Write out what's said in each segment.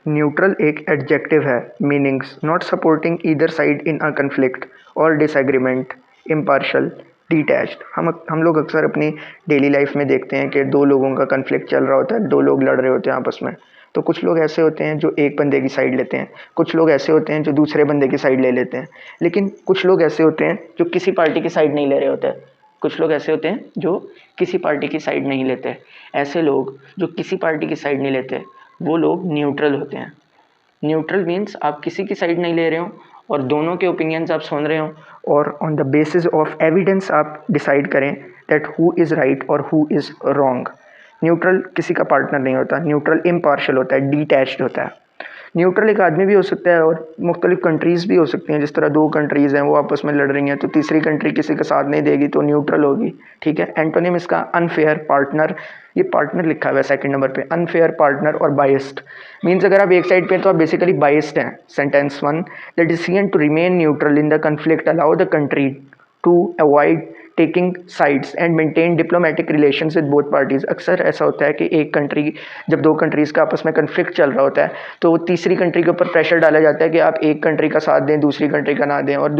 Neutral एक adjective है, meanings not supporting either side in a conflict और disagreement, impartial, detached. हम लोग अक्सर अपनी डेली लाइफ में देखते हैं कि दो लोगों का कन्फ्लिक्ट चल रहा होता है, दो लोग लड़ रहे होते हैं आपस में। तो कुछ लोग ऐसे होते हैं जो एक बंदे की साइड लेते हैं, कुछ लोग ऐसे होते हैं जो दूसरे बंदे की साइड ले लेते हैं, लेकिन कुछ लोग ऐसे होते हैं जो किसी पार्टी की साइड नहीं ले रहे होते हैं। कुछ लोग ऐसे होते हैं जो किसी पार्टी की साइड नहीं लेते। ऐसे लोग जो किसी पार्टी की साइड नहीं लेते, वो लोग न्यूट्रल होते हैं। न्यूट्रल मीन्स आप किसी की साइड नहीं ले रहे हो और दोनों के ओपिनियंस आप सुन रहे हो और on the basis of evidence आप डिसाइड करें दैट हु इज़ राइट और हु इज़ रॉन्ग। न्यूट्रल किसी का पार्टनर नहीं होता, न्यूट्रल इम्पार्शल होता है, डिटैच्ड होता है। न्यूट्रल एक आदमी भी हो सकता है और मुख्तलिफ कंट्रीज़ भी हो सकती हैं। जिस तरह दो कंट्रीज़ हैं वो आपस में लड़ रही हैं तो तीसरी कंट्री किसी का साथ नहीं देगी तो न्यूट्रल होगी, ठीक है। एंटोनिम इसका अनफेयर, पार्टनर, ये पार्टनर लिखा हुआ है सेकंड नंबर पे, अनफेयर, पार्टनर और बाइस्ड। मीन्स अगर आप एक साइड पे तो आप बेसिकली बाइस्ड हैं। Sentence 1, the decision to remain neutral in the conflict allow the country to avoid taking sides and maintain diplomatic relations with both parties. अक्सर ऐसा होता है कि एक कंट्री, जब दो कंट्रीज़ का आपस में कन्फ्लिक्ट चल रहा होता है तो तीसरी कंट्री के ऊपर प्रेशर डाला जाता है कि आप एक कंट्री का साथ दें, दूसरी कंट्री का ना दें, और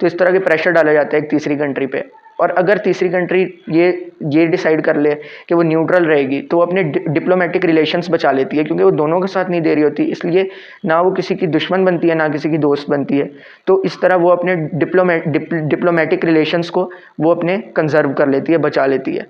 तो इस तरह के प्रेशर डाला जाता है एक तीसरी कंट्री पे। और अगर तीसरी कंट्री ये डिसाइड कर ले कि वो न्यूट्रल रहेगी तो वो अपने डिप्लोमेटिक रिलेशंस बचा लेती है, क्योंकि वो दोनों का साथ नहीं दे रही होती, इसलिए ना वो किसी की दुश्मन बनती है ना किसी की दोस्त बनती है। तो इस तरह वो अपने डिप्लोमेटिक रिलेशंस को वो अपने कंजर्व कर लेती है, बचा लेती है,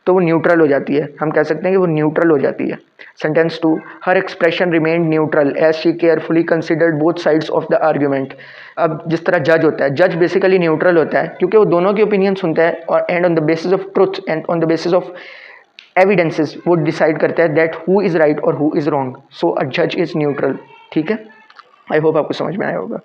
तो वो न्यूट्रल हो जाती है। हम कह सकते हैं कि वो न्यूट्रल हो जाती है। Sentence 2, her expression remained neutral as she carefully considered both sides of the argument. अब जिस तरह जज होता है, जज बेसिकली न्यूट्रल होता है क्योंकि वो दोनों की ओपिनियन सुनता है और and on the basis of truth and on the basis of evidences वो डिसाइड करता है दैट हु इज़ राइट और हु इज़ रॉन्ग। सो अ जज इज़ न्यूट्रल, ठीक है। आई होप आपको समझ में आया होगा।